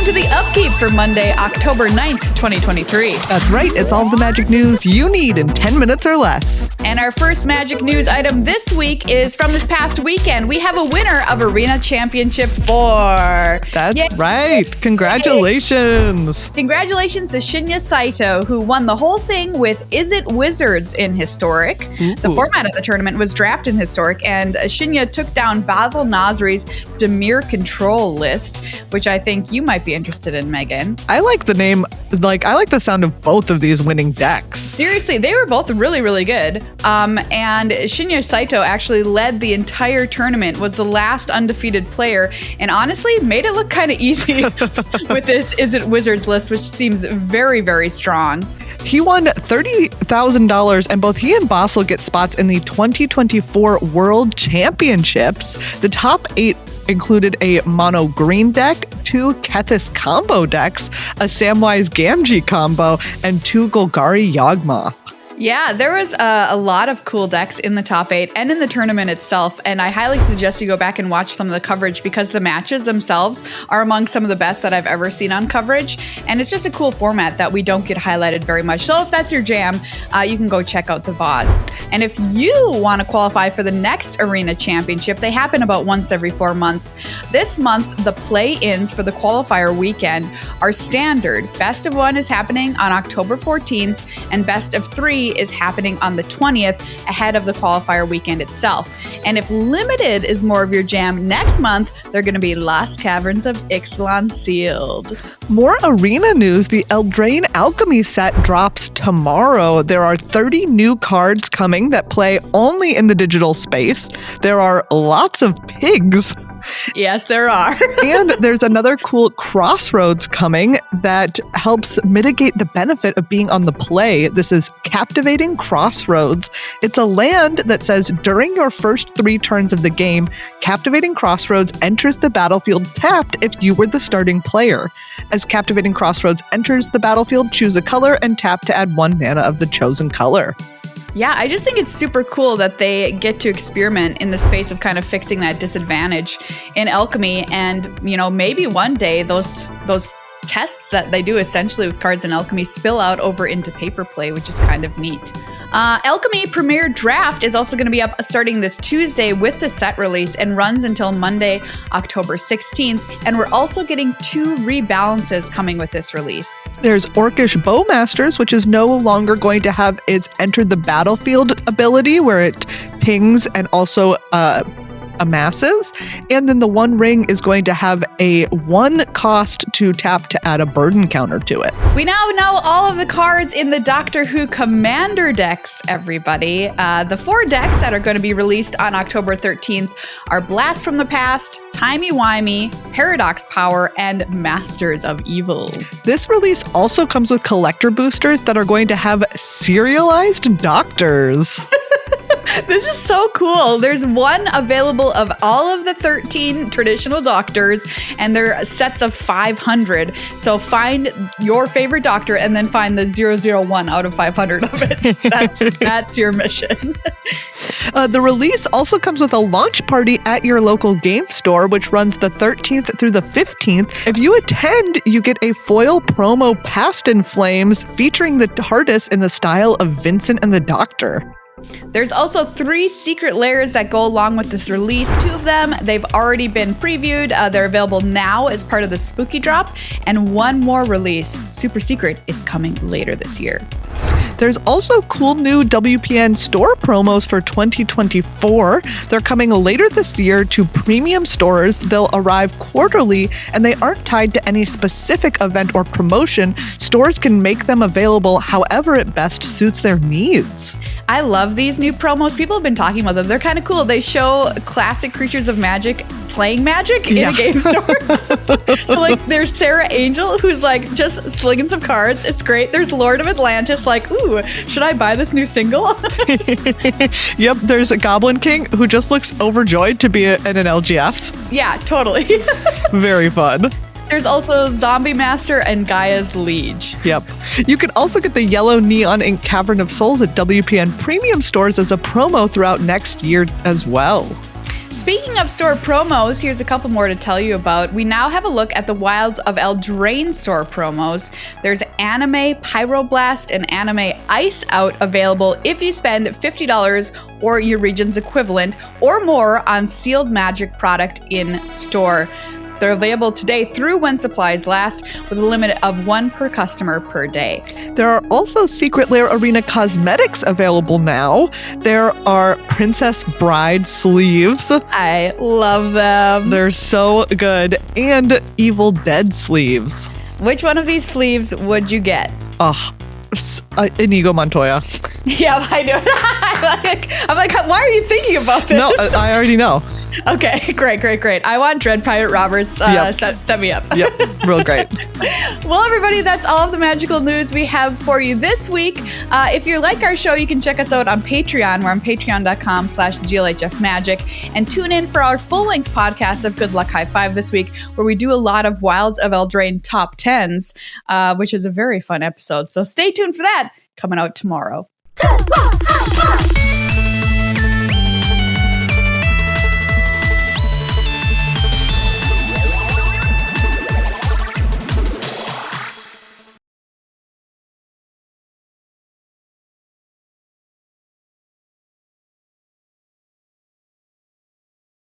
to the Upkeep for Monday, October 9th, 2023. That's right. It's all of the Magic news you need in 10 minutes or less. And our first Magic news item this week is from this past weekend. We have a winner of Arena Championship 4. That's right. Congratulations. Congratulations to Shinya Saito, who won the whole thing with Is It Wizards in Historic. Ooh. The format of the tournament was draft in Historic, and Shinya took down Basil Nasri's Dimir Control list, which I think you might be interested in, Megan. I like the name. I like the sound of both of these winning decks. Seriously, they were both really, really good. And Shinya Saito actually led the entire tournament, was the last undefeated player, and honestly made it look kind of easy with this Is It Wizards list, which seems very, very strong. He won $30,000, and both he and Basil get spots in the 2024 World Championships. The top 8 included a mono green deck, 2 Kethis combo decks, a Samwise Gamgee combo, and 2 Golgari Yawgmoth. Yeah, there was a lot of cool decks in the top 8 and in the tournament itself, and I highly suggest you go back and watch some of the coverage because the matches themselves are among some of the best that I've ever seen on coverage, and it's just a cool format that we don't get highlighted very much. So if that's your jam, you can go check out the VODs. And if you want to qualify for the next Arena Championship, they happen about once every 4 months. This month, the play-ins for the qualifier weekend are standard. Best of 1 is happening on October 14th, and best of 3 is happening on the 20th ahead of the qualifier weekend itself. And if limited is more of your jam, next month they're going to be Lost Caverns of Ixalan sealed. More Arena news. The Eldraine Alchemy set drops tomorrow. There are 30 new cards coming that play only in the digital space. There are lots of pigs. Yes, there are. And there's another cool Crossroads coming that helps mitigate the benefit of being on the play. This is Captivating Crossroads. It's a land that says during your first 3 turns of the game, Captivating Crossroads enters the battlefield tapped if you were the starting player. As Captivating Crossroads enters the battlefield, choose a color and tap to add 1 mana of the chosen color. Yeah, I just think it's super cool that they get to experiment in the space of kind of fixing that disadvantage in Alchemy, and maybe one day those tests that they do essentially with cards in Alchemy spill out over into paper play, which is kind of neat. Alchemy Premier Draft is also going to be up starting this Tuesday with the set release and runs until Monday, October 16th. And we're also getting 2 rebalances coming with this release. There's Orcish Bowmasters, which is no longer going to have its Enter the Battlefield ability where it pings and also amasses, and then the One Ring is going to have a 1 cost to tap to add a burden counter to it. We now know all of the cards in the Doctor Who Commander decks, everybody. The 4 decks that are going to be released on October 13th are Blast from the Past, Timey-Wimey, Paradox Power, and Masters of Evil. This release also comes with collector boosters that are going to have serialized doctors. This is so cool. There's 1 available of all of the 13 traditional doctors, and they're sets of 500. So find your favorite doctor and then find the 001 out of 500 of it. That's your mission. The release also comes with a launch party at your local game store, which runs the 13th through the 15th. If you attend, you get a foil promo Past in Flames featuring the TARDIS in the style of Vincent and the Doctor. There's also 3 secret layers that go along with this release. 2 of them, they've already been previewed. They're available now as part of the Spooky Drop. And 1 more release, super secret, is coming later this year. There's also cool new WPN store promos for 2024. They're coming later this year to premium stores. They'll arrive quarterly, and they aren't tied to any specific event or promotion. Stores can make them available however it best suits their needs. I love these new promos. People have been talking about them. They're kind of cool. They show classic creatures of magic playing magic in a game store. So like there's Sarah Angel, who's like just slinging some cards. It's great. There's Lord of Atlantis, like, ooh, should I buy this new single? Yep, there's a Goblin King who just looks overjoyed to be in an LGS. Yeah, totally. Very fun. There's also Zombie Master and Gaia's Liege. Yep. You can also get the yellow neon ink Cavern of Souls at WPN premium stores as a promo throughout next year as well. Speaking of store promos, here's a couple more to tell you about. We now have a look at the Wilds of Eldraine store promos. There's Anime Pyroblast and Anime Ice Out available if you spend $50 or your region's equivalent or more on sealed Magic product in store. They're available today through when supplies last, with a limit of 1 per customer per day. There are also Secret Lair Arena cosmetics available now. There are Princess Bride sleeves. I love them. They're so good. And Evil Dead sleeves. Which one of these sleeves would you get? Inigo Montoya. Yeah, I know. I'm like, why are you thinking about this? No, I already know. Okay, great. I want Dread Pirate Roberts. Set me up. Yep, real great. Well, everybody, that's all of the magical news we have for you this week. If you like our show, you can check us out on Patreon. We're on patreon.com/glhfmagic. And tune in for our full-length podcast of Good Luck High Five this week, where we do a lot of Wilds of Eldraine top 10s, which is a very fun episode. So stay tuned for that, coming out tomorrow. Good luck, high five.